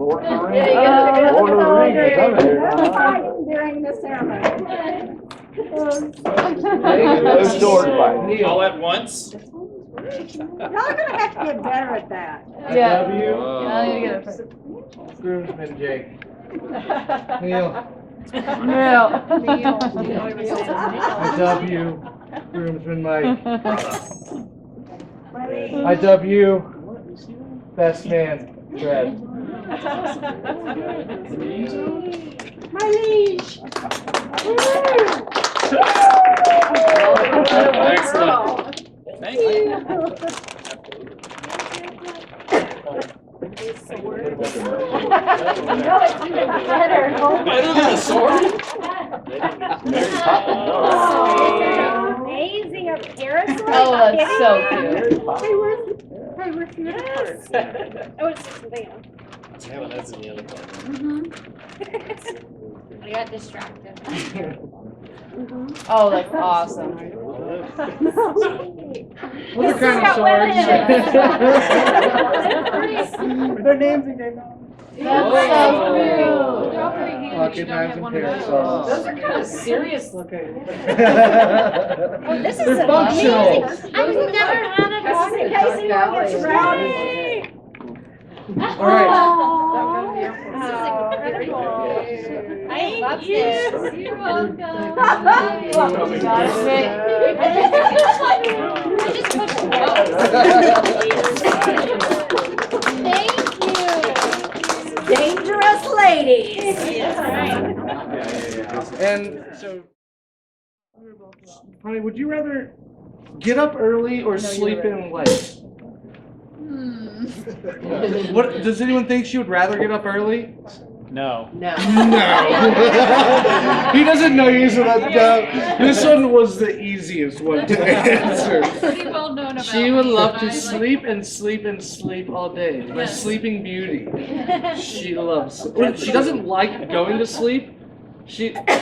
Lord of the Rings. Lord of the Rings is over here. During the ceremony. No sword fight. All at once? Y'all are gonna have to get better at that. Yeah. W. Yeah, I need to get it. Groomsman Jake. Neil. Neil. I W. Groomsman Mike. I W. Best man Fred. My liege. Excellent. Thank you. Better than a sword? Amazing appearance. Oh, that's so cute. Hey, where's the other part? Oh, it's there. Yeah, that's in the other part. I got distracted. Oh, that's awesome. What kind of swords? Their names again. That's so cute. Pocket knives and parasols. Those are kind of serious looking. This is They're functional. amazing. I've never had a dog in case anyone gets rowdy. All right. This is incredible. Thank you. You're welcome. Thank you. Dangerous ladies. And so, honey, would you rather get up early or sleep in late? What does anyone think she would rather get up early? No. No. No. He doesn't know you, so that's dumb. This one was the easiest one to answer. Pretty well known about She would me, love but to I like- sleep and sleep and sleep all day. My Yes. sleeping beauty. She loves. Well, she doesn't like going to sleep.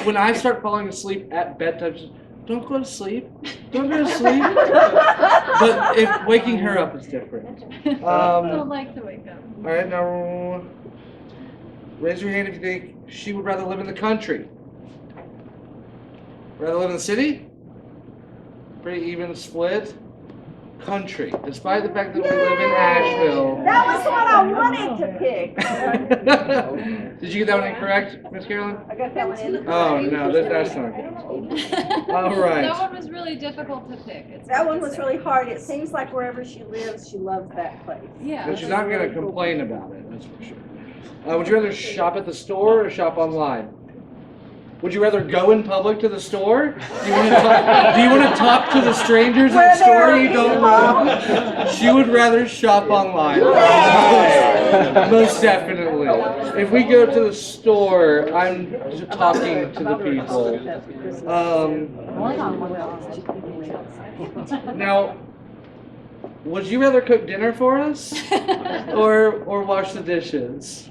When I start falling asleep at bedtime, she's, don't go to sleep. Don't go to sleep. But if waking her up is different. I don't like to wake up. All right, now raise your hand if you think she would rather live in the country. Rather live in the city? Pretty even split. Country, despite the fact that we live in Asheville. That was what I wanted to pick. Did you get that one incorrect, Miss Carolyn? I got that one in. Oh, no, that's not good. All right. That one was really difficult to pick. That one was really hard. It seems like wherever she lives, she loves that place. Yeah. But she's not going to complain about it, that's for sure. Would you rather shop at the store or shop online? Would you rather go in public to the store? Do you want to talk to the strangers at the store you don't know? She would rather shop online. Most definitely. If we go to the store, I'm talking to the people. Now, would you rather cook dinner for us or wash the dishes?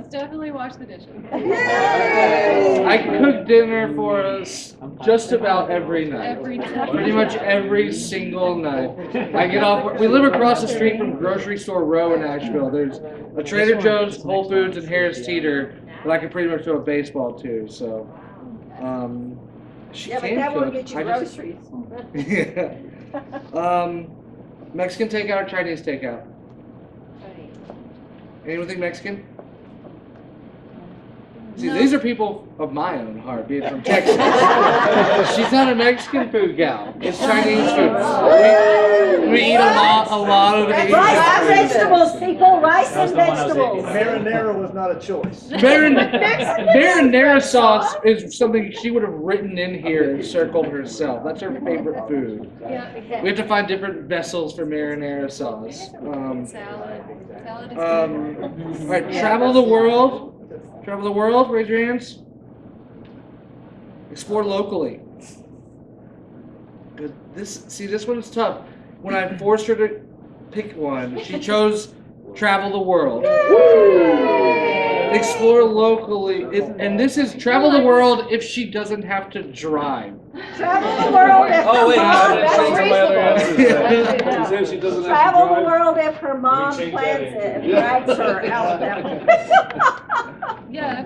Definitely wash the dishes. I cook dinner for us just about every night. Every night. Pretty much every single night. I get off. We live across the street from Grocery Store Row in Asheville. There's a Trader Joe's, Whole Foods, and Harris Teeter that I can pretty much throw a baseball to. So, she Yeah, but can that cook. won't get you I just- groceries. Yeah. Mexican takeout or Chinese takeout? Anyone think Mexican? See, these are people of my own heart, being from Texas. She's not a Mexican food gal. It's Chinese food. We eat a lot of Asian Rice and food. vegetables, people, rice and vegetables. Marinara was not a choice. Marinara sauce is something she would have written in here and circled herself. That's her favorite food. Yeah. We have to find different vessels for marinara sauce. Salad. Salad is All right, travel the world. Travel the world, raise your hands. Explore locally. Good. This one's tough. When I forced her to pick one, she chose travel the world. Explore locally, and this is travel the world if she doesn't have to drive. Travel the world if Oh, her wait, mom, that's that's She said she doesn't have to Travel the drive. world if her mom change plans that it and into- drags her out that way. Yeah,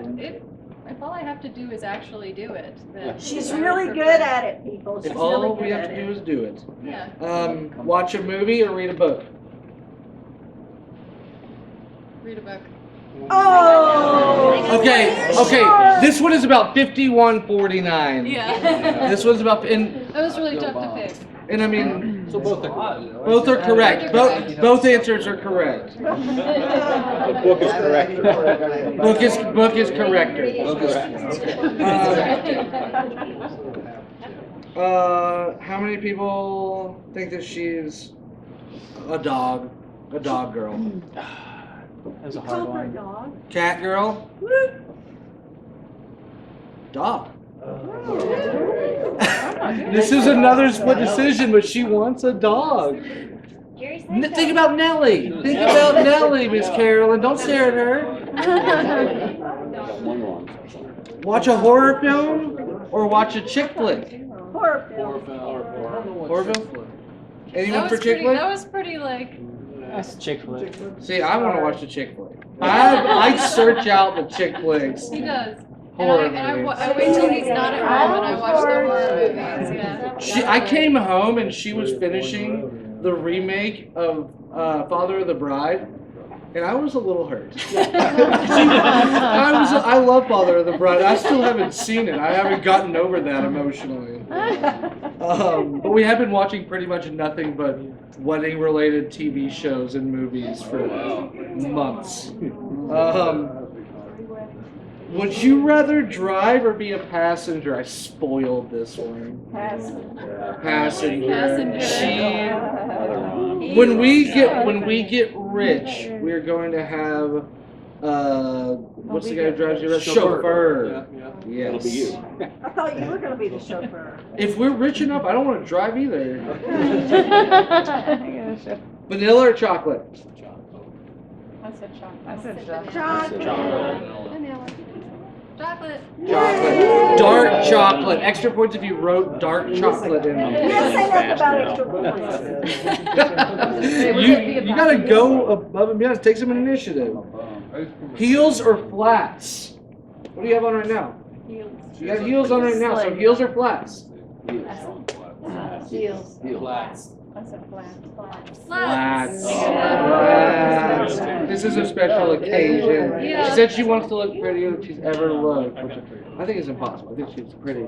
if all I have to do is actually do it, then. She's I would really prefer- good at it, people. She's If really all good we have at to do it. is do it. Yeah. Watch a movie or read a book. Read a book. Oh! Okay, okay. Sure. This one is about 51-49. Yeah. This one's about That was really tough to pick. and I mean So both are. both are correct. Both answers are correct. The book is correct. Book is correct. How many people think that she's a dog girl? That was a hard Call her one. dog. Cat girl? Dog. This is another split decision, but she wants a dog. Think about Nellie. Think about Nellie, Miss Carolyn. Don't stare at her. Watch a horror film or watch a chick flick? Horror film. Horror film? Anyone That for was chick pretty, flick? that was pretty like, That's chick flick. See, I want to watch the chick flick. I search out the chick flicks. he does. Horror And I movies. wait till he's not at home and I watch the horror movies, yeah. I came home and she was finishing the remake of Father of the Bride, and I was a little hurt. I love Father of the Bride. I still haven't seen it. I haven't gotten over that emotionally. But we have been watching pretty much nothing but wedding-related TV shows and movies for months. Would you rather drive or be a passenger? I spoiled this one. Passenger. When we get rich, we're going to have what's the guy who drives you around? Chauffeur. Yeah. Yes. It'll be you. I thought you were gonna be the chauffeur. If we're rich enough, I don't want to drive either. Vanilla or chocolate? I said Chocolate. Chocolate. Chocolate. Dark chocolate. Extra points if you wrote dark chocolate in You them. didn't say nothing about extra points. You gotta go above and beyond. Take some initiative. Heels or flats? What do you have on right now? You got heels on right now, so heels or flats? Heels. Flats. I said flat. Flats. Yeah. Flats. This is a special occasion. Yeah. She said she wants to look prettier than she's ever looked, which I think is impossible. I think she's pretty.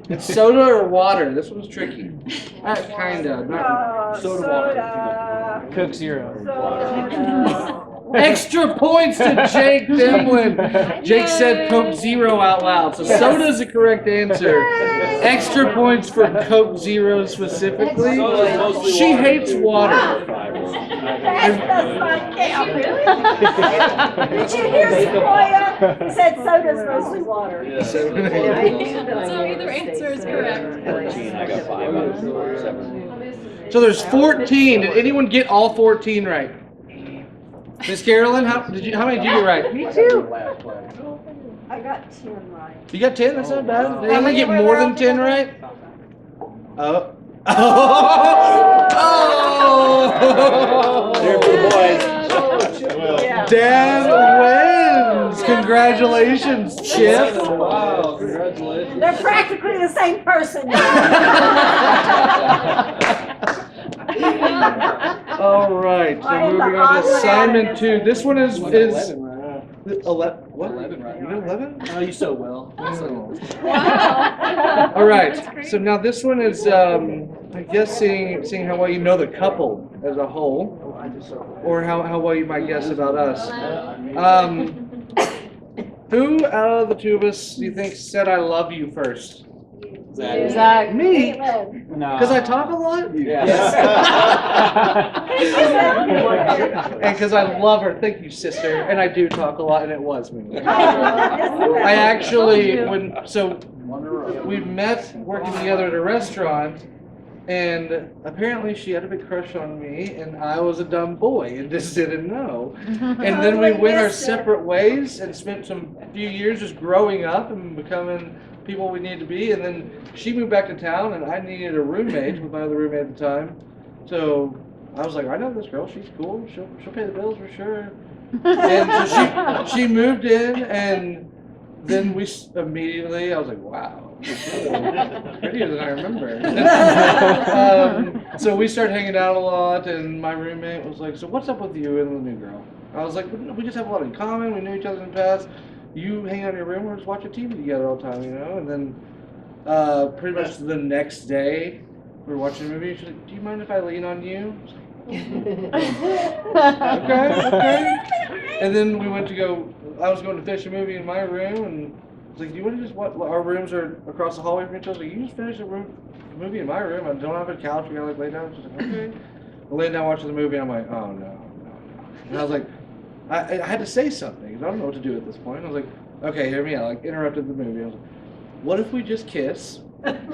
It's soda or water? This one's tricky. Kinda. Not Soda. Coke Zero. Soda. extra points to Jake Dimlin. Jake said Coke Zero out loud, so soda is the correct answer. Extra points for Coke Zero specifically. She hates water. That does not count. Did you hear Sequoia? He said soda's mostly water. So either answer is correct. 14, I got 5 out of 7. So there's 14. Did anyone get all 14 right? Miss Carolyn, how many did you get right? Me too. I got 10 right. You got 10? That's not bad. Did anyone get more than 10 right? Oh. Oh! Here for the boys. Dan wins! Congratulations, Chip! Wow, congratulations. They're practically the same person. All right, so moving on to assignment 2. This one is 11. What? 11, right? You got 11? Oh, you so well. Wow. All right, so now this one is, I guess, seeing how well you know the couple as a whole, or how well you might guess about us. Who out of the two of us do you think said I love you first? Zack. Me? No. Because I talk a lot? Yes. And because I love her. Thank you, sister. And I do talk a lot, and it was me. I actually, we met working together at a restaurant, And apparently she had a big crush on me, and I was a dumb boy and just didn't know. And then we Totally went our missed it. separate ways and spent some few years just growing up and becoming people we needed to be. And then she moved back to town, and I needed a roommate with my other roommate at the time. So I was like, I know this girl. She's cool. She'll pay the bills for sure. And so she moved in, and then immediately I was like, wow. Prettier than I remember. So we started hanging out a lot, and my roommate was like, so what's up with you and the new girl? I was like, we just have a lot in common. We knew each other in the past. You hang out in your room, we're just watching TV together all the time, you know? And then pretty much the next day, we were watching a movie. She's like, do you mind if I lean on you? Okay. And then we went to I was going to finish a movie in my room, and I was like, do you want to just, our rooms are across the hallway from each other. I was like, you just finish a movie in my room. I don't have a couch. We gotta lay down. She's like, okay. I lay down watching the movie, and I'm like, oh no. And I was like, I had to say something. I don't know what to do at this point. I was like, okay, hear me out. Like, interrupted the movie. I was like, what if we just kiss? And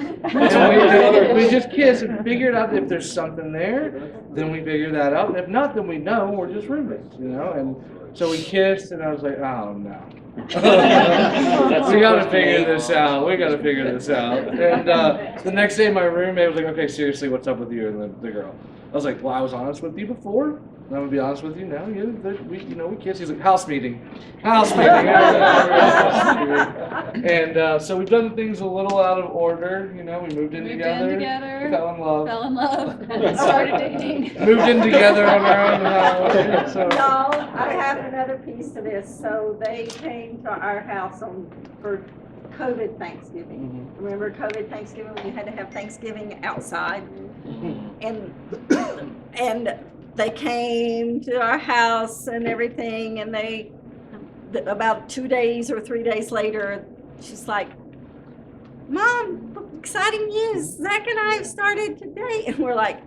we just kiss and figure it out. If there's something there, then we figure that out. And if not, then we know we're just roommates, you know? And so we kissed, and I was like, oh no. We gotta figure this out. We gotta figure this out. And the next day, my roommate was like, okay, seriously, what's up with you and the girl? I was like, well, I was honest with you before. I'm gonna be honest with you now. We kissed. He's like, house meeting. And so we've done things a little out of order. You know, we moved in together. Fell in love. Fell in love. Started dating. Moved in together on our own house. So. No, I have another piece to this. So they came to our house for COVID Thanksgiving. Remember COVID Thanksgiving? We had to have Thanksgiving outside. And they came to our house and everything, and about 2 days or 3 days later, she's like, Mom, exciting news, Zach and I have started today. And we're like,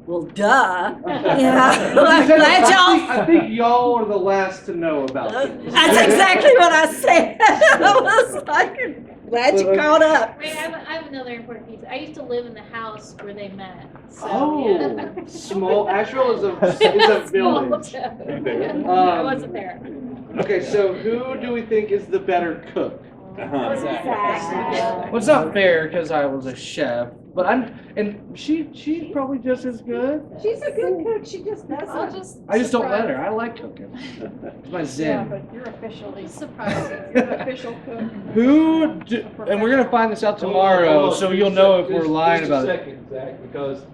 well, duh. Yeah, I'm glad y'all. I think y'all are the last to know about this. That's exactly what I said. I was like, glad you caught up. Wait, I have another important piece. I used to live in the house where they met. So, Oh, yeah. small. Asheville is a Small village. town. I wasn't there. Okay, so who do we think is the better cook? Zach. Well, it's not fair because I was a chef, but she's probably just as good. She's a good cook. She just doesn't. I just don't let her. I like cooking. It's my Yeah, zen. but you're officially, Surprising. you're an official cook. And we're gonna find this out tomorrow, so you'll know if we're lying about it. Just a second, Zach, because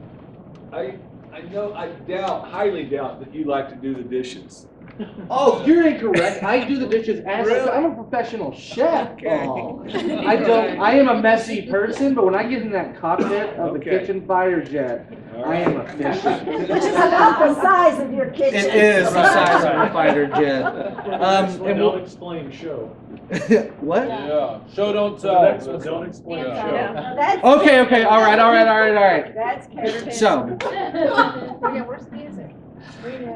I highly doubt that you like to do the dishes. Oh, you're incorrect. I do the dishes as I'm a professional chef. Oh. I am a messy person, but when I get in that cockpit of the kitchen fighter jet, I am efficient. Which is about the size of your kitchen. It is the size of a fighter jet. And we'll explain show. What? Yeah, show don't tell, but don't explain show. Yeah, that's Okay, all right. That's character. So, Yeah, where's the music?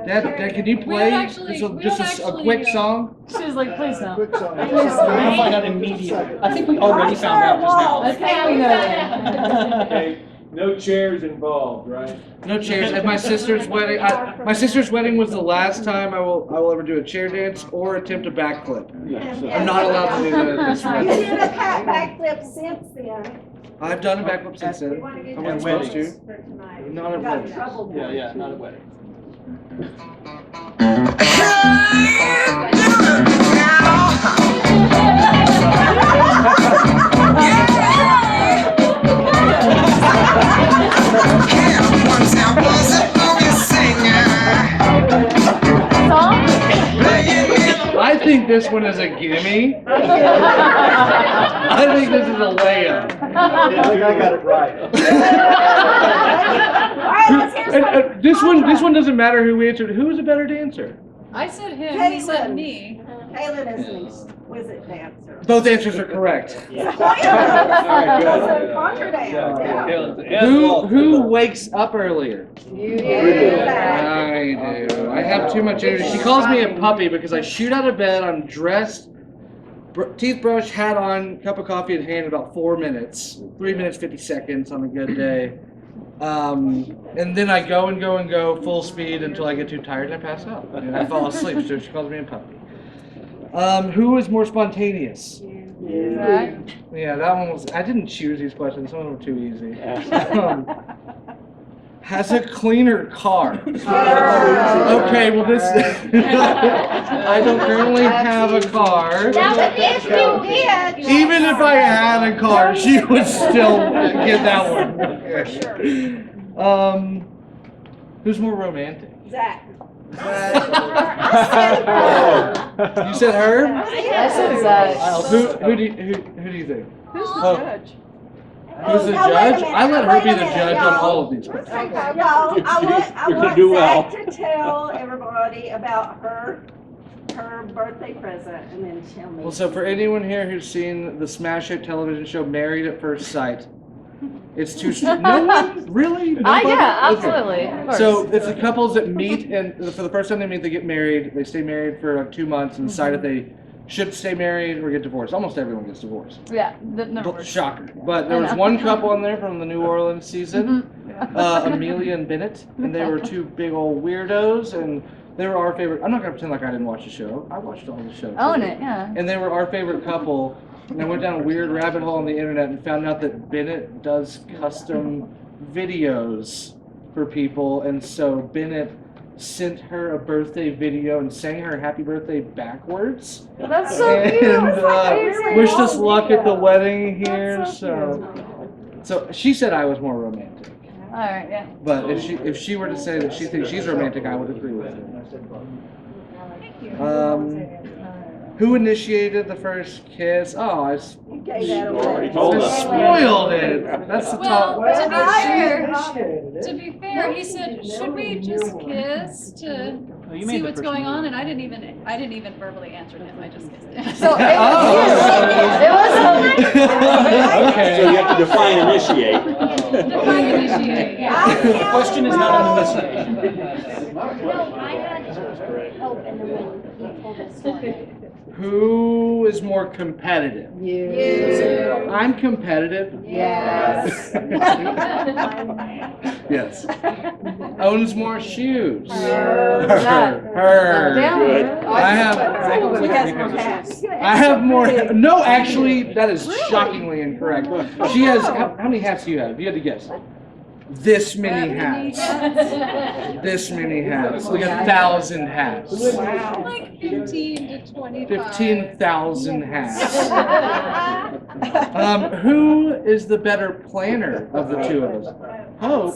Dad, can you We play don't actually- just we a don't quick actually, song? She's like, please no. Quick song. We're gonna find out immediately. I think we already found out just now. Okay, we know. Okay, no chairs involved, right? No chairs. At my sister's wedding, my sister's wedding was the last time I will ever do a chair dance or attempt a backflip. I'm not allowed to do that at this You wedding. did a backflip since then. I've done a backflip since then. I wasn't supposed to. Not at Got in weddings. trouble now. Yeah, not a wedding. I think this one is a gimme. I think this is a layup. I think I got it right. All right, let's hear some. This one doesn't matter who answered. Who is a better dancer? I said him, he said me. Kaylin is an exquisite dancer. Both answers are correct. So conquer dance, yeah. Who wakes up earlier? Yeah. I do. I have too much energy. She calls me a puppy because I shoot out of bed, I'm dressed, teeth brush, hat on, cup of coffee in hand in about 4 minutes. 3 minutes, 50 seconds on a good day. And then I go and go and go full speed until I get too tired and I pass out. And I fall asleep, so she calls me a puppy. Who is more spontaneous? Zack? Yeah, that one was, I didn't choose these questions, some of them were too easy. Has a cleaner car. Okay, well this, I don't currently have a car. Now, but if you did. Even if I had a car, she would still get that one. Who's more romantic? Zack. You said her? I said Zack. Who do you think? Who's the Oh. judge? Who's the Now, wait a judge? minute, I let her wait be a the minute, judge on y'all. all of these questions. Y'all, I You're gonna want do well. Zack to tell everybody about her birthday present and then tell me. Well, so for anyone here who's seen the smash hit television show Married at First Sight, it's two. No one really. Nobody? Yeah, Okay. absolutely. Of course. So it's the couples that meet, and for the first time they meet, they get married. They stay married for like 2 months and decide if they should stay married or get divorced. Almost everyone gets divorced. Yeah, never But, works. shocker. But there I was know. one couple on there from the New Orleans season, Amelia and Bennett, and they were two big old weirdos, and they were our favorite. I'm not gonna pretend like I didn't watch the show. I watched all the show. too. Own it, yeah. And they were our favorite couple. And I went down a weird rabbit hole on the internet and found out that Bennett does custom videos for people, and so Bennett sent her a birthday video and sang her happy birthday backwards. That's so And cute. Amazing. wished us luck at the wedding here. That's so So she said I was more romantic. All right, yeah. But if she were to say that she thinks she's romantic, I would agree with her. Who initiated the first kiss? Oh, I You gave that away. already told us. spoiled it. That's the top. Well, I to be fair, he said, should we just kiss to Oh, you see made the what's first going move. on? And I didn't even verbally answer him, I just kissed him. So it, Oh. it was Okay. So you have to define initiate. Define initiate, yeah. The question is not an initiation. No, I had hope and then when he told us story. Who is more competitive? You. I'm competitive. Yes. Yes. Owns more shoes. Her. Her. Damn. Good. I have. She has more cats. I have more. No, actually, that is shockingly incorrect. She has. How many hats do you have? You had to guess. This many hats. This many hats. Like 1,000 hats. Like 15 to 25. 15,000 hats. Who is the better planner of the two of us? Hope.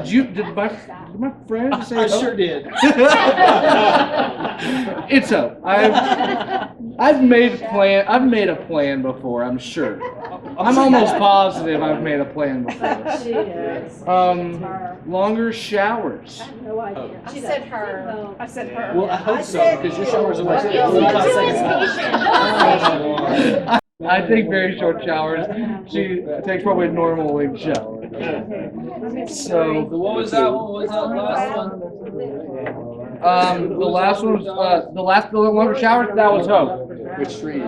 Did my friend say I Hope? sure did. It's Hope. I've made a plan before, I'm sure. I'm almost positive I've made a plan before. She is. Longer showers. No idea. I said her. I said her. Well, I hope I so, said- because your showers are like You 45 do seconds. initiation. I take very short showers. She takes probably a normal length shower. So What was that one? What was that last one? the last one was the longer shower. That was Hope. Which street?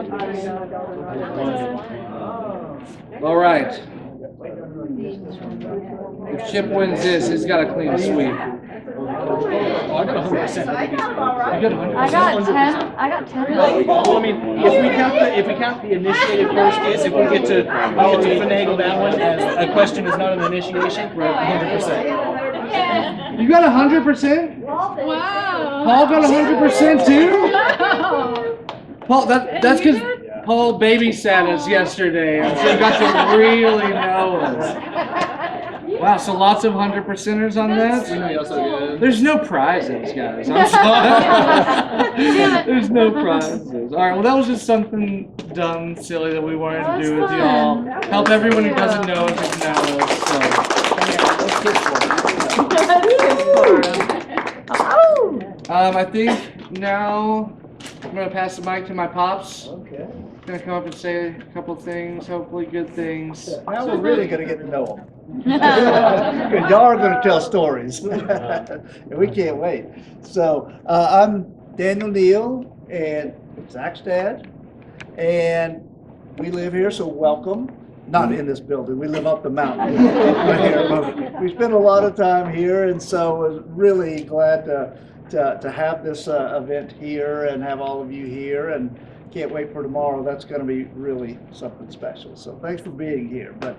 All right. If Chip wins this, he's got a clean sweep. Oh, I got 100%. You got 100%. I got 10. I got 10. Well, I mean, if we count the initiated first kiss, if we get to finagle that one as a question is not an initiation, we're at 100%. You got 100%? Wow. Paul got 100% too? Paul, that's because Paul babysat us yesterday, and so he got to really know us. Wow, so lots of 100%ers on that? There's no prizes, guys. I'm sorry. There's no prizes. All right, well, that was just something dumb, silly that we wanted to do with y'all. Help everyone who doesn't know us to know us. So. I think now I'm going to pass the mic to my pops. Okay. Going to come up and say a couple things, hopefully good things. Now we're really gonna get to know them. Because y'all are gonna tell stories. And we can't wait. So, I'm Daniel Neal and Zack's dad. And we live here, so welcome. not in this building, we live up the mountain. Right here, but we spend a lot of time here, and so I was really glad to have this event here and have all of you here, and can't wait for tomorrow. That's going to be really something special. So thanks for being here. But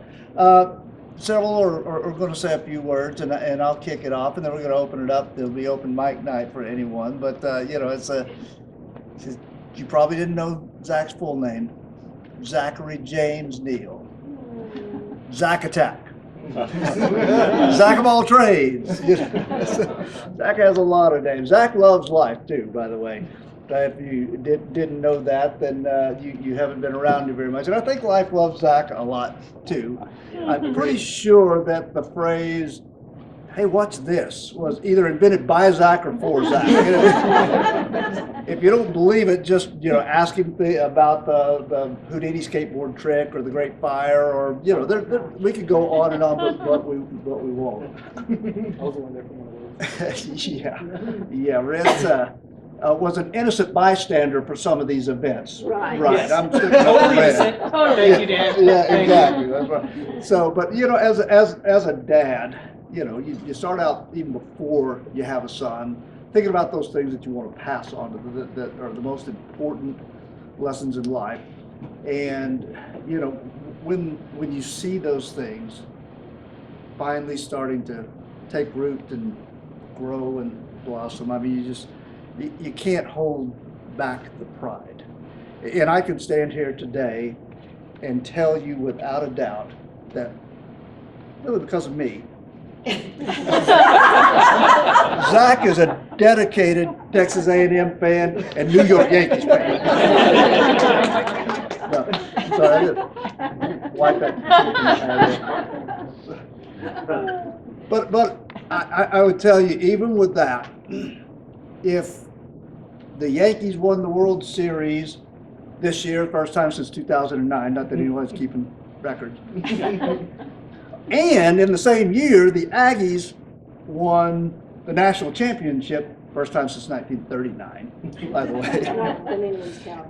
several are going to say a few words, and I'll kick it off, and then we're going to open it up. There'll be open mic night for anyone. But you know, you probably didn't know Zach's full name, Zachary James Neal. Zack Attack. Zack of all trades. Zack has a lot of names. Zack loves life too, by the way. If you didn't know that, then you haven't been around him very much. And I think life loves Zack a lot too. I'm pretty sure that the phrase, "Hey, watch this," was either invented by Zack or for Zack. If you don't believe it, just ask him about the Houdini skateboard trick or the Great Fire, or we could go on and on, but we won't. I was the one there for one of those. Yeah. Rhett was an innocent bystander for some of these events. Right. Yes. I'm sticking up for Rhett. Thank you, Dan. Yeah, Thank exactly. That's right. So, but as a dad, you start out even before you have a son, thinking about those things that you want to pass on to that are the most important lessons in life. And when you see those things finally starting to take root and grow and blossom, I mean, you can't hold back the pride. And I can stand here today and tell you without a doubt that really because of me, Zack is a dedicated Texas A&M fan and New York Yankees fan. No, sorry, I didn't wipe that. But I would tell you, even with that, if the Yankees won the World Series this year, first time since 2009, not that anyone's keeping records. And in the same year, the Aggies won the national championship, first time since 1939, by the way.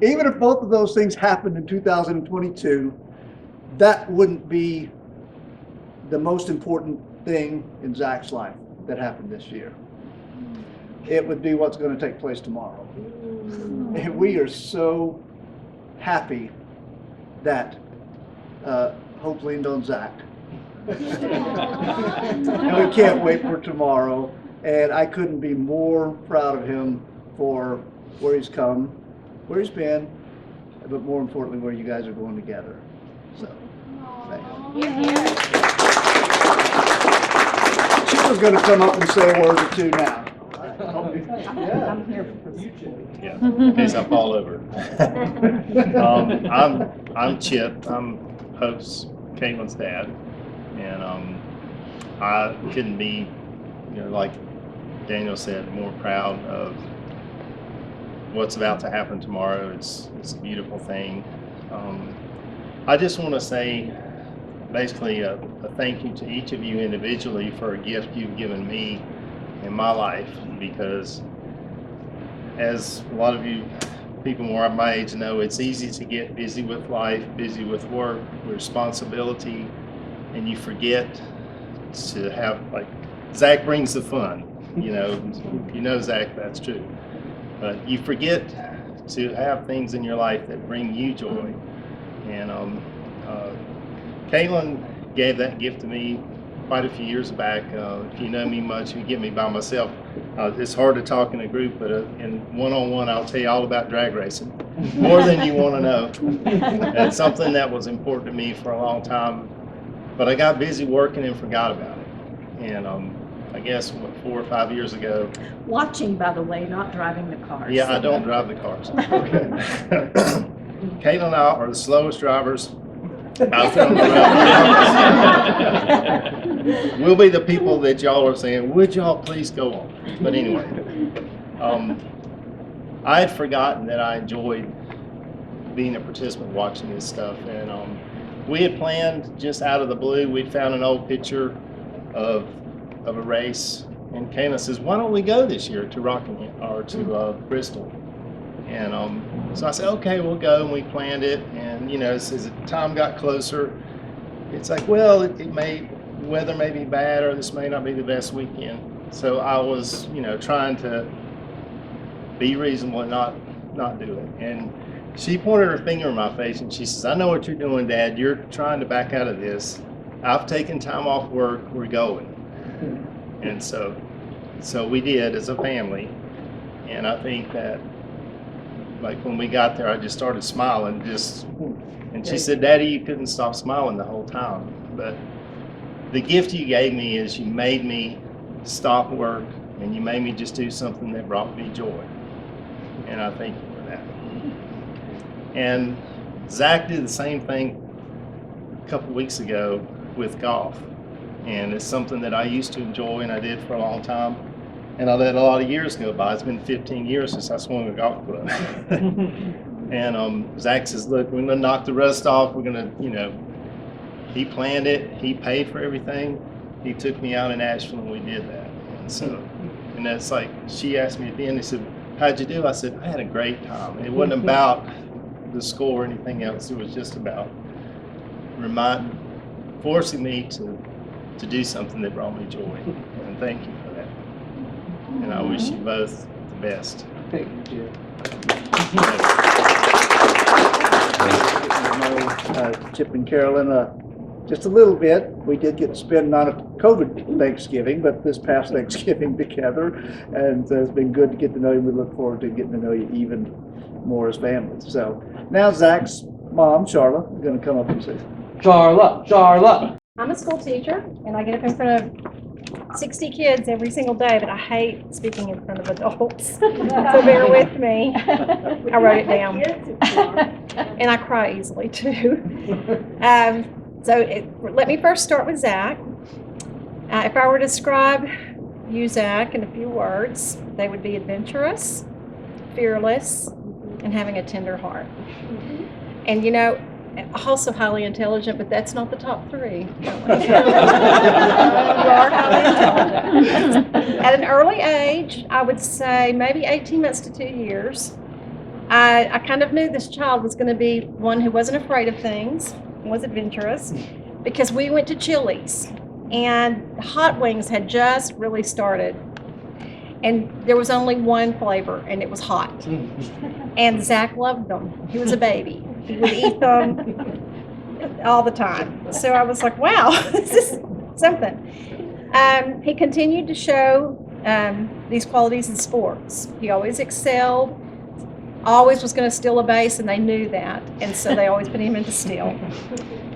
Even if both of those things happened in 2022, that wouldn't be the most important thing in Zach's life that happened this year. It would be what's going to take place tomorrow. And we are so happy that Hope leaned on Zack. And we can't wait for tomorrow. And I couldn't be more proud of him for where he's come, where he's been, but more importantly, where you guys are going together. So, thank you. She was going to come up and say a word or two now. I'm here for you. Yeah, in case I fall over. I'm Chip. I'm Hope's, Caitlin's dad, and I couldn't be, like Daniel said, more proud of what's about to happen tomorrow. It's a beautiful thing. I just want to say, basically, a thank you to each of you individually for a gift you've given me in my life, because as a lot of you people more my age know, it's easy to get busy with life, busy with work, responsibility, and you forget to have, like, Zack brings the fun, Zack, that's true. But you forget to have things in your life that bring you joy. And Caitlin gave that gift to me quite a few years back. If you know me much, you get me by myself. It's hard to talk in a group, but in one-on-one, I'll tell you all about drag racing, more than you want to know. It's something that was important to me for a long time, but I got busy working and forgot about it. And I guess 4 or 5 years ago. Watching, by the way, not driving the cars. Yeah, I don't drive the cars. Okay. Caitlin and I are the slowest drivers out there on the road. We'll be the people that y'all are saying, would y'all please go on? But anyway, I had forgotten that I enjoyed being a participant watching this stuff. And we had planned just out of the blue, we'd found an old picture of a race. And Kayla says, why don't we go this year to Rockingham or to Bristol? And so I said, okay, we'll go. And we planned it. And, as the time got closer, it's like, well, weather may be bad, or this may not be the best weekend. So I was, trying to be reasonable and not do it. And she pointed her finger in my face and she says, I know what you're doing, Dad. You're trying to back out of this. I've taken time off work. We're going. And so we did as a family. And I think that, like, when we got there, I just started smiling. And she said, Daddy, you couldn't stop smiling the whole time. But the gift you gave me is you made me stop work and you made me just do something that brought me joy. And I thank you for that. And Zack did the same thing a couple weeks ago with golf. And it's something that I used to enjoy and I did for a long time. And I let a lot of years go by. It's been 15 years since I swung a golf club. And Zack says, look, we're gonna knock the rust off. We're gonna, he planned it. He paid for everything. He took me out in Asheville and we did that. And so, and that's like, she asked me at the end, they said, how'd you do? I said, I had a great time. It wasn't about the score or anything else. It was just about forcing me to do something that brought me joy. And thank you for that. And I wish you both the best. Thank you, Jim. Chip and Carolyn, just a little bit. We did get to spend not a COVID Thanksgiving, but this past Thanksgiving together, and it's been good to get to know you. We look forward to getting to know you even more as families. So now Zach's mom, Charlotte, is going to come up and say, Charlotte. I'm a school teacher, and I get up in front of 60 kids every single day, but I hate speaking in front of adults. So bear with me. I wrote it down. And I cry easily too. Let me first start with Zack. If I were to describe you, Zack, in a few words, they would be adventurous, fearless, and having a tender heart. And also highly intelligent, but that's not the top three. You are highly intelligent. At an early age, I would say maybe 18 months to 2 years, I kind of knew this child was going to be one who wasn't afraid of things, was adventurous, because we went to Chili's and hot wings had just really started. And there was only one flavor, and it was hot. And Zack loved them. He was a baby. He would eat them all the time. So I was like, wow, this is something. He continued to show these qualities in sports. He always excelled, always was going to steal a base, and they knew that. And so they always put him into steal.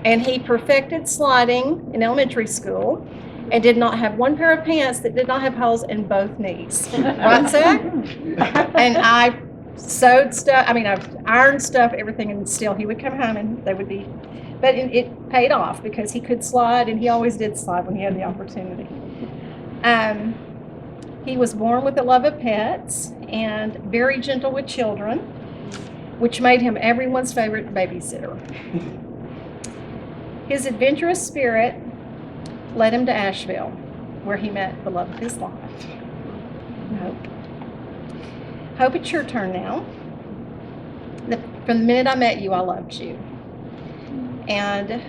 And he perfected sliding in elementary school and did not have one pair of pants that did not have holes in both knees. Right, Zack? And I sewed stuff, I ironed stuff, everything, and still he would come home and they would be, but it paid off because he could slide, and he always did slide when he had the opportunity. He was born with a love of pets and very gentle with children, which made him everyone's favorite babysitter. His adventurous spirit led him to Asheville, where he met the love of his life. Hope, it's your turn now. From the minute I met you, I loved you. And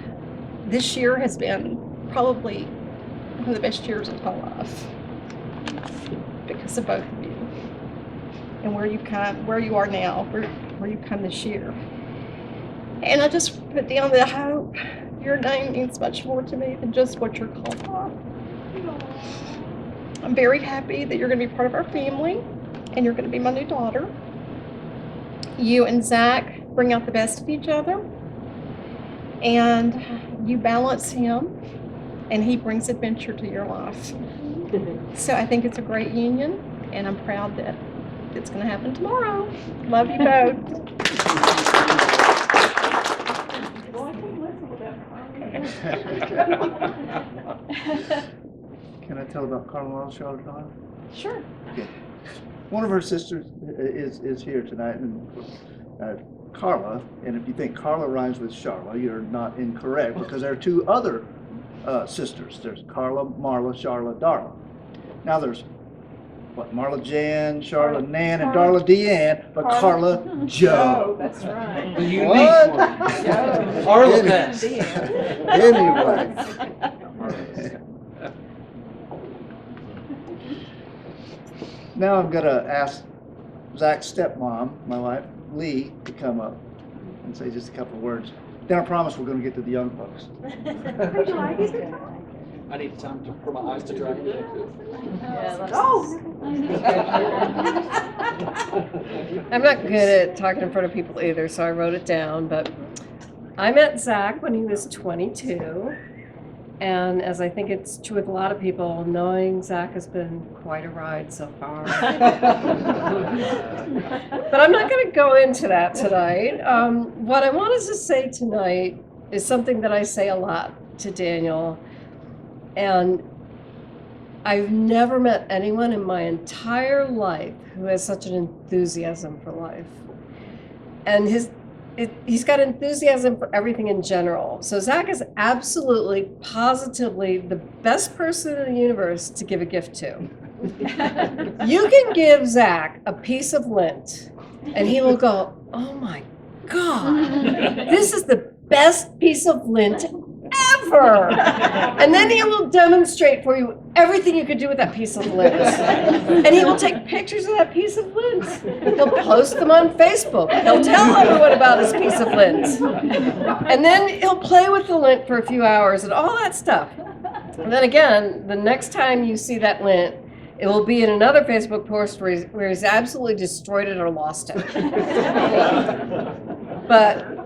this year has been probably one of the best years of my life because of both of you and where you are now, where you come this year. And I just put down that I hope your name means much more to me than just what you're called by. I'm very happy that you're going to be part of our family, and you're going to be my new daughter. You and Zack bring out the best of each other, and you balance him, and he brings adventure to your life. So I think it's a great union, and I'm proud that it's going to happen tomorrow. Love you both. can I tell about Carla, Charlotte? Sure. Okay. One of her sisters is here tonight, and Carla, and if you think Carla rhymes with Charla, you're not incorrect, because there are two other sisters. There's Carla, Marla, Charla, Darla. Now there's Marla Jan, Charla Nan, and Darla Deanne, but Carla Joe. That's right. The unique one. Parliament. Anyway. Now I'm gonna ask Zack's stepmom, my wife, Lee, to come up and say just a couple of words. Then I promise we're gonna get to the young folks. I need time for my eyes to dry. I'm not good at talking in front of people either, so I wrote it down, but I met Zack when he was 22. And as I think it's true with a lot of people, knowing Zack has been quite a ride so far. But I'm not going to go into that tonight. What I wanted to say tonight is something that I say a lot to Daniel. And I've never met anyone in my entire life who has such an enthusiasm for life. And he's got enthusiasm for everything in general. So Zack is absolutely, positively the best person in the universe to give a gift to. You can give Zack a piece of lint and he will go, oh my God, this is the best piece of lint ever. And then he will demonstrate for you everything you could do with that piece of lint. And he will take pictures of that piece of lint. He'll post them on Facebook. He'll tell everyone about his piece of lint. And then he'll play with the lint for a few hours and all that stuff. And then again, the next time you see that lint, it will be in another Facebook post where he's absolutely destroyed it or lost it. But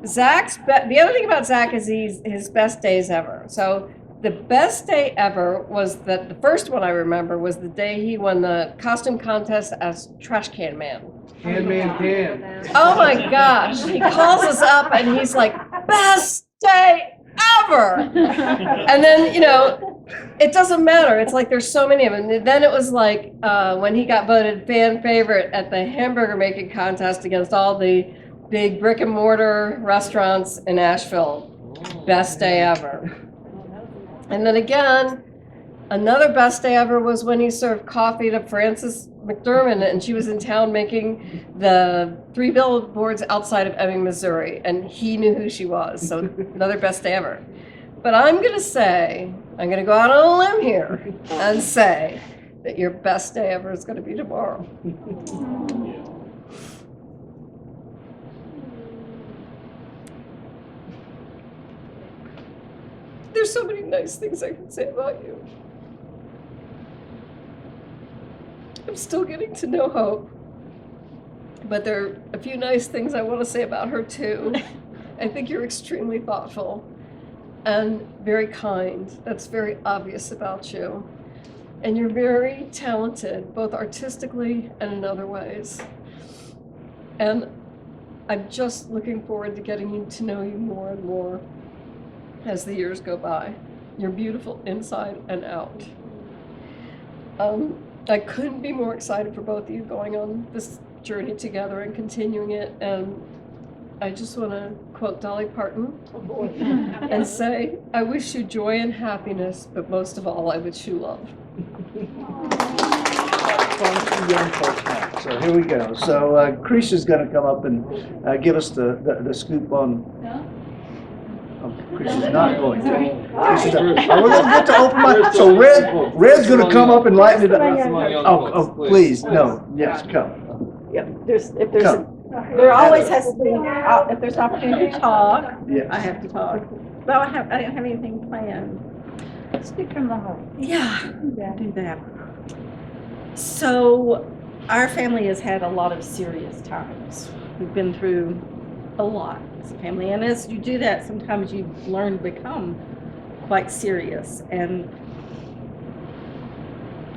the other thing about Zack is his best days ever. So the best day ever was the first one I remember was the day he won the costume contest as Trash Can Man. Can man can. Oh my gosh, he calls us up and he's like, best day ever. And then, it doesn't matter. It's like there's so many of them. And then it was like when he got voted fan favorite at the hamburger making contest against all the big brick and mortar restaurants in Asheville. Best day ever. And then again, another best day ever was when he served coffee to Frances McDermott and she was in town making the 3 billboards outside of Ebbing, Missouri, and he knew who she was. So another best day ever. But I'm going to go out on a limb here and say that your best day ever is going to be tomorrow. There's so many nice things I can say about you. I'm still getting to know Hope, but there are a few nice things I want to say about her too. I think you're extremely thoughtful and very kind. That's very obvious about you. And you're very talented, both artistically and in other ways. And I'm just looking forward to getting to know you more and more as the years go by. You're beautiful inside and out. I couldn't be more excited for both of you going on this journey together and continuing it. And I just want to quote Dolly Parton and say, I wish you joy and happiness, but most of all, I wish you love. Young folks now. So here we go. So Krisha's going to come up and give us the scoop on. Krisha's not going to. Krisha's not. We're going to get to open mic. So Red's going to come up and lighten it up. Oh, please, no, yes, come. Yep, there always has to be, if there's an opportunity to talk, Yes. I have to talk. But I didn't have anything planned. Speak from the heart. Yeah, do that. So, our family has had a lot of serious times. We've been through a lot as a family, and as you do that, sometimes you learn to become quite serious. And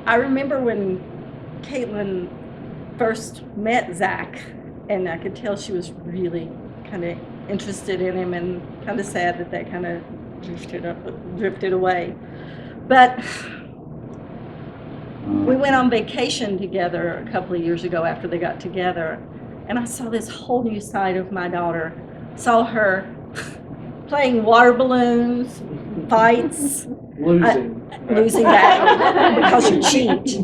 I remember when Caitlin first met Zack, and I could tell she was really kind of interested in him and kind of sad that they kind of drifted away. But we went on vacation together a couple of years ago after they got together, and I saw this whole new side of my daughter. Saw her playing water balloons, fights. Losing that because you cheat.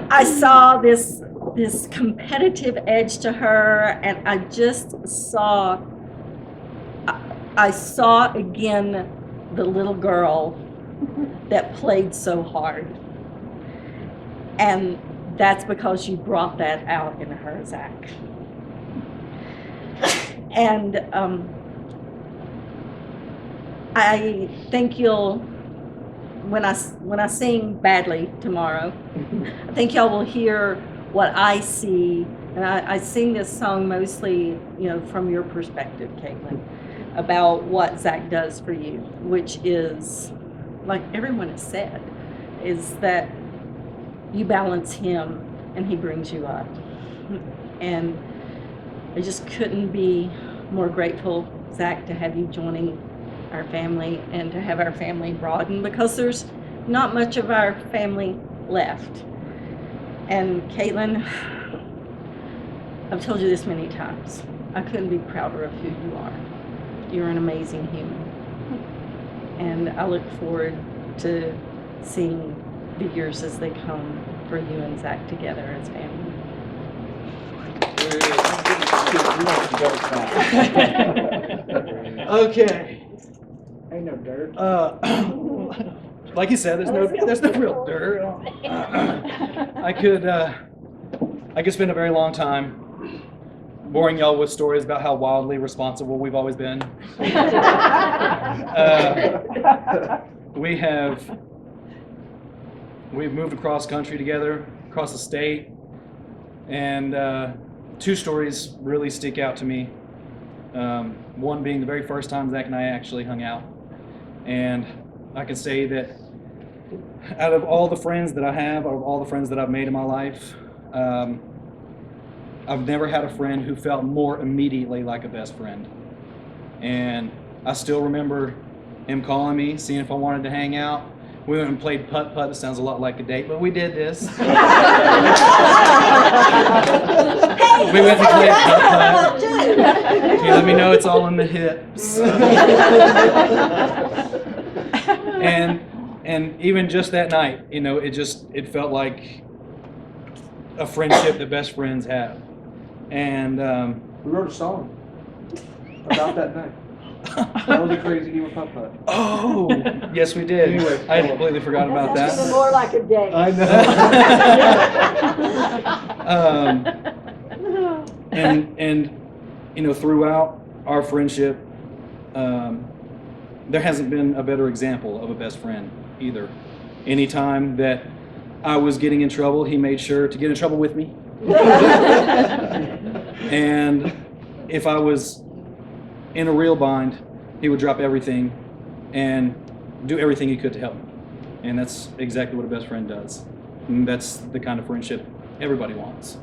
I saw this this competitive edge to her, and I just saw, I saw again the little girl that played so hard. And that's because you brought that out in her, Zack. And I think you'll, when I sing badly tomorrow, I think y'all will hear what I see. And I sing this song mostly, from your perspective, Caitlin, about what Zack does for you, which is, like everyone has said, is that you balance him and he brings you up. And I just couldn't be more grateful, Zack, to have you joining our family and to have our family broaden, because there's not much of our family left. And Caitlin, I've told you this many times, I couldn't be prouder of who you are. You're an amazing human. And I look forward to seeing the years as they come for you and Zack together as family. Okay. Ain't no dirt. Like you said, there's no real dirt. I could spend a very long time boring y'all with stories about how wildly responsible we've always been. We've moved across country together, across the state, and two stories really stick out to me. One being the very first time Zack and I actually hung out. And I can say that out of all the friends that I have, out of all the friends that I've made in my life, I've never had a friend who felt more immediately like a best friend. And I still remember him calling me, seeing if I wanted to hang out. We went and played putt-putt. It sounds a lot like a date, but we did this. We went and played putt-putt. He let me know it's all in the hips. And even just that night, it felt like a friendship that best friends have. And We wrote a song about that night. That was a crazy game of putt-putt. oh, yes, we did. Anyway, I had completely forgot about That's that. more like a day. I know. And throughout our friendship, there hasn't been a better example of a best friend either. Anytime that I was getting in trouble, he made sure to get in trouble with me. And if I was in a real bind, he would drop everything and do everything he could to help me. And that's exactly what a best friend does. And that's the kind of friendship everybody wants.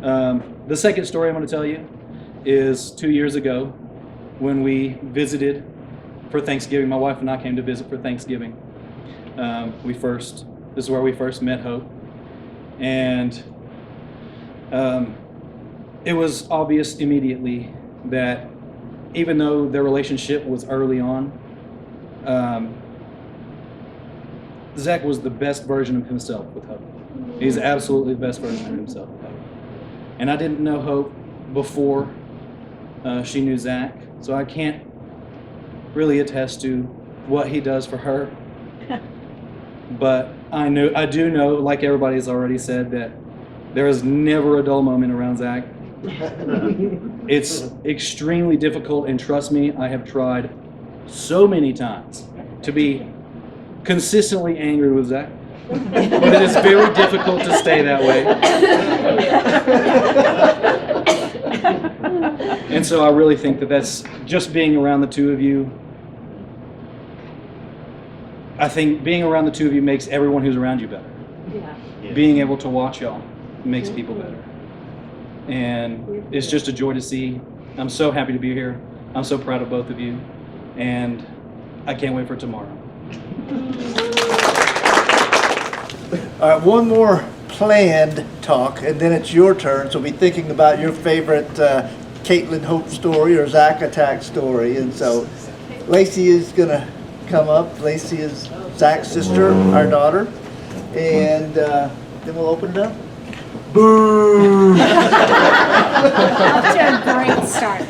The second story I'm going to tell you is 2 years ago when we visited for Thanksgiving. My wife and I came to visit for Thanksgiving. This is where we first met Hope. And it was obvious immediately that even though their relationship was early on, Zack was the best version of himself with Hope. He's absolutely the best version of himself with Hope. And I didn't know Hope before she knew Zack, so I can't really attest to what he does for her. But I do know, like everybody's already said, that there is never a dull moment around Zack. It's extremely difficult, and trust me, I have tried so many times to be consistently angry with Zack, but it is very difficult to stay that way. And so I really think that that's just being around the two of you. I think being around the two of you makes everyone who's around you better. Yeah. Being able to watch y'all makes people better. And it's just a joy to see. I'm so happy to be here. I'm so proud of both of you. And I can't wait for tomorrow. All right, one more planned talk, and then it's your turn. So be thinking about your favorite Caitlin Hope story or Zack Attack story. And so Lacey is going to come up. Lacey is Zack's sister, our daughter. And then we'll open it up. Boo! Off to a great start.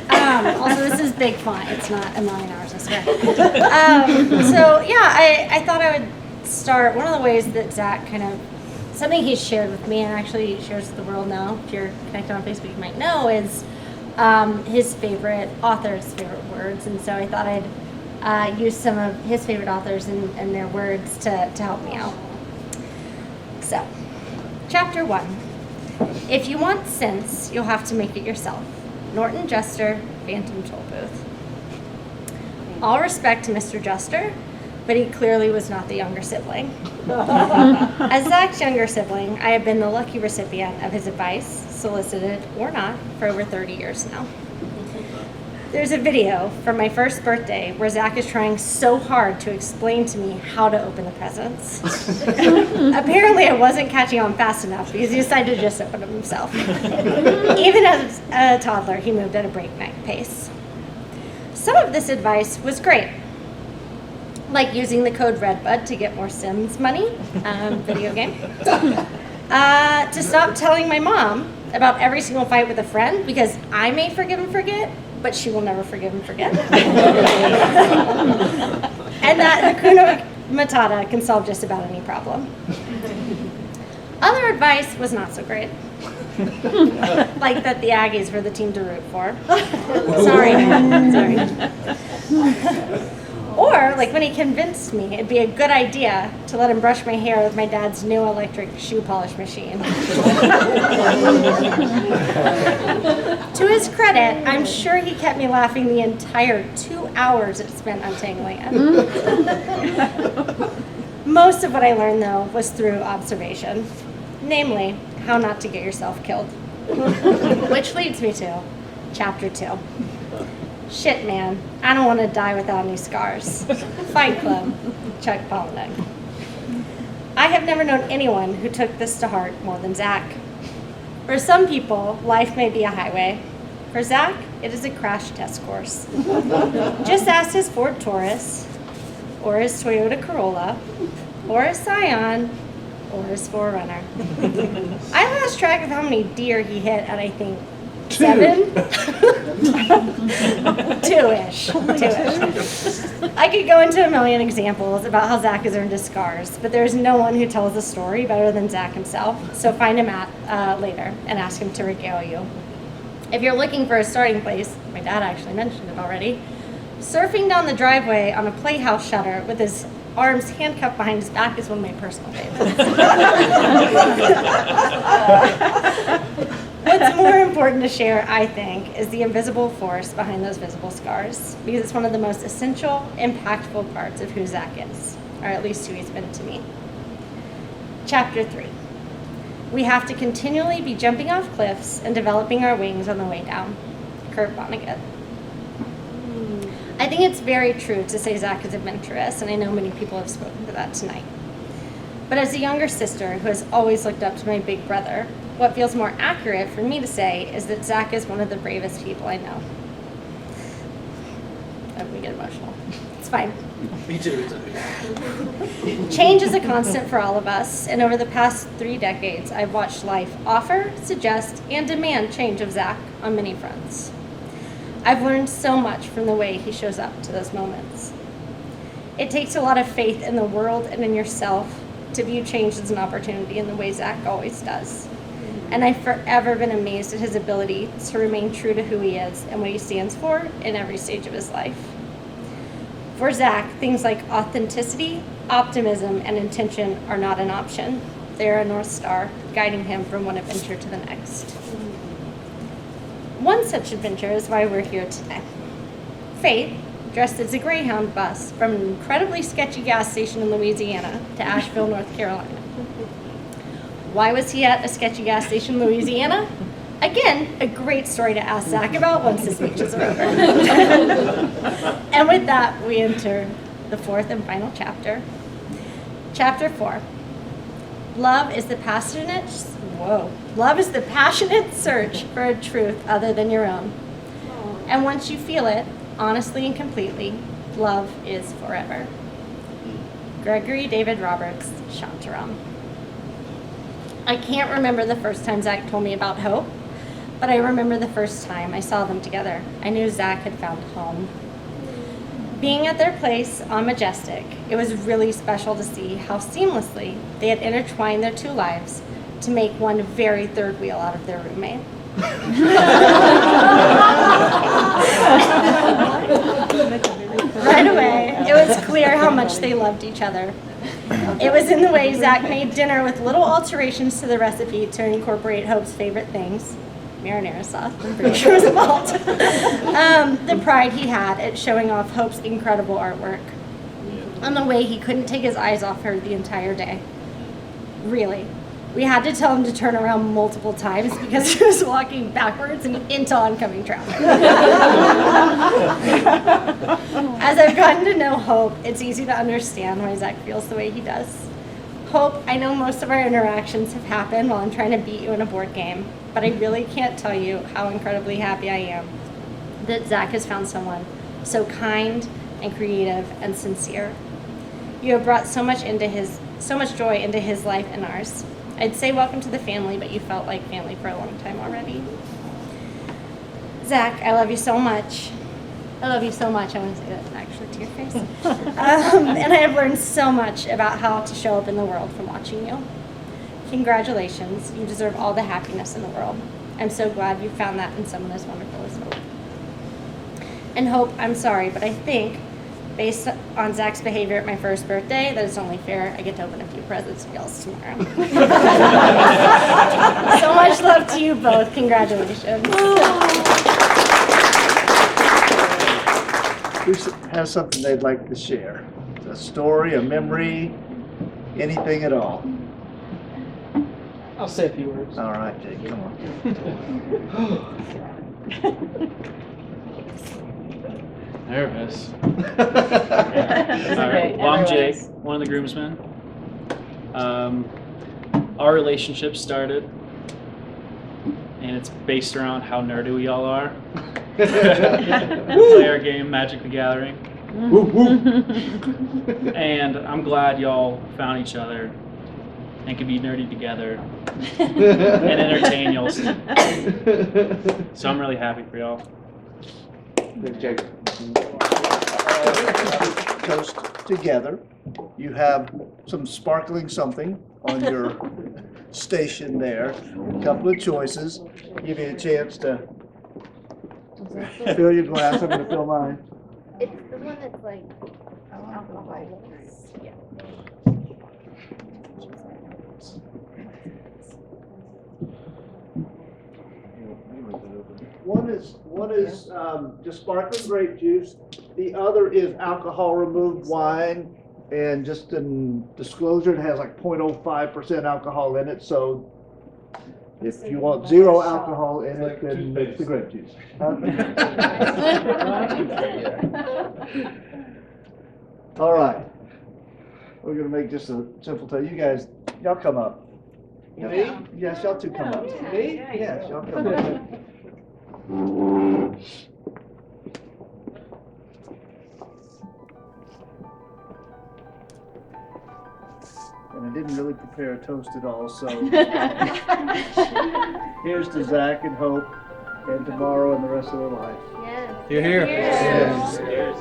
Also, this is big fun. It's not a million hours, I swear. So yeah, I thought I would start. One of the ways that Zack kind of, something he's shared with me and actually shares with the world now, if you're connected on Facebook, you might know, is his favorite authors' favorite words. And so I thought I'd use some of his favorite authors and their words to help me out. So, chapter 1. If you want sense, you'll have to make it yourself. Norton Jester, Phantom Tollbooth. All respect to Mr. Jester, but he clearly was not the younger sibling. As Zack's younger sibling, I have been the lucky recipient of his advice, solicited or not, for over 30 years now. There's a video from my first birthday where Zack is trying so hard to explain to me how to open the presents. Apparently I wasn't catching on fast enough because he decided to just open them himself. Even as a toddler, he moved at a breakneck pace. Some of this advice was great, like using the code REDBUD to get more Sims money, video game. To stop telling my mom about every single fight with a friend because I may forgive and forget, but she will never forgive and forget. And that Hakuna Matata can solve just about any problem. Other advice was not so great. Like that the Aggies were the team to root for. Sorry. Or like when he convinced me it'd be a good idea to let him brush my hair with my dad's new electric shoe polish machine. To his credit, I'm sure he kept me laughing the entire 2 hours it spent untangling it. Most of what I learned, though, was through observation, namely, how not to get yourself killed. Which leads me to chapter 2. Shit, man, I don't want to die without any scars. Fight Club, Chuck Palahniuk. I have never known anyone who took this to heart more than Zack. For some people, life may be a highway. For Zack, it is a crash test course. Just ask his Ford Taurus, or his Toyota Corolla, or his Scion, or his 4Runner. I lost track of how many deer he hit at, I think, 7? Two-ish. I could go into a million examples about how Zack has earned his scars, but there's no one who tells the story better than Zack himself, so find him later and ask him to regale you. If you're looking for a starting place, my dad actually mentioned it already, surfing down the driveway on a playhouse shutter with his arms handcuffed behind his back is one of my personal favorites. What's more important to share, I think, is the invisible force behind those visible scars, because it's one of the most essential, impactful parts of who Zack is, or at least who he's been to me. Chapter 3. We have to continually be jumping off cliffs and developing our wings on the way down. Kurt Vonnegut. I think it's very true to say Zack is adventurous, and I know many people have spoken to that tonight. But as a younger sister who has always looked up to my big brother, what feels more accurate for me to say is that Zack is one of the bravest people I know. I'm gonna get emotional. It's fine. Me too. Change is a constant for all of us, and over the past 3 decades, I've watched life offer, suggest, and demand change of Zack on many fronts. I've learned so much from the way he shows up to those moments. It takes a lot of faith in the world and in yourself to view change as an opportunity in the way Zack always does. And I've forever been amazed at his ability to remain true to who he is and what he stands for in every stage of his life. For Zack, things like authenticity, optimism, and intention are not an option. They are a North Star, guiding him from one adventure to the next. One such adventure is why we're here today. Faith, dressed as a Greyhound bus from an incredibly sketchy gas station in Louisiana to Asheville, North Carolina. Why was he at a sketchy gas station in Louisiana? Again, a great story to ask Zack about once the speeches are over. And with that, we enter the 4th and final chapter. Chapter 4. Love is the passionate search for a truth other than your own. And once you feel it, honestly and completely, love is forever. Gregory David Roberts, Shantaram. I can't remember the first time Zach told me about Hope, but I remember the first time I saw them together. I knew Zach had found home. Being at their place on Majestic, it was really special to see how seamlessly they had intertwined their two lives to make one very third wheel out of their roommate. Right away, it was clear how much they loved each other. It was in the way Zach made dinner with little alterations to the recipe to incorporate Hope's favorite things. Marinara sauce, I'm pretty sure was involved. The pride he had at showing off Hope's incredible artwork. And the way he couldn't take his eyes off her the entire day. Really. We had to tell him to turn around multiple times because he was walking backwards and into oncoming traffic. As I've gotten to know Hope, it's easy to understand why Zach feels the way he does. Hope, I know most of our interactions have happened while I'm trying to beat you in a board game, but I really can't tell you how incredibly happy I am that Zach has found someone so kind and creative and sincere. You have brought so much joy into his life and ours. I'd say welcome to the family, but you felt like family for a long time already. Zach, I love you so much. I love you so much. I want to say that actually to your face. And I have learned so much about how to show up in the world from watching you. Congratulations. You deserve all the happiness in the world. I'm so glad you found that in someone as wonderful as Hope. And Hope, I'm sorry, but I think, based on Zach's behavior at my first birthday, that it's only fair I get to open a few presents for y'all tomorrow. So much love to you both. Congratulations. Who has something they'd like to share? A story, a memory, anything at all? I'll say a few words. All right, Jake, come on. Nervous. All right. Well, I'm Jake, one of the groomsmen. Our relationship started, and it's based around how nerdy we all are. We play our game, Magic the Gathering. And I'm glad y'all found each other and could be nerdy together and entertain y'all. So I'm really happy for y'all. Jake. Toast together. You have some sparkling something on your station there. A couple of choices. Give you a chance to fill your glass. I'm going to fill mine. It's the one that's like alcohol. Yeah. One is just sparkling grape juice. The other is alcohol removed wine. And just in disclosure, it has like 0.05% alcohol in it. So if you want zero alcohol in it, then it's the grape juice. All right. We're going to make just a simple tell. You guys, y'all come up. Me? Yes, y'all two come up. Me? Yes, y'all come up. And I didn't really prepare a toast at all, so here's to Zach and Hope and tomorrow and the rest of their life. Yes. You're here. Yes. Cheers.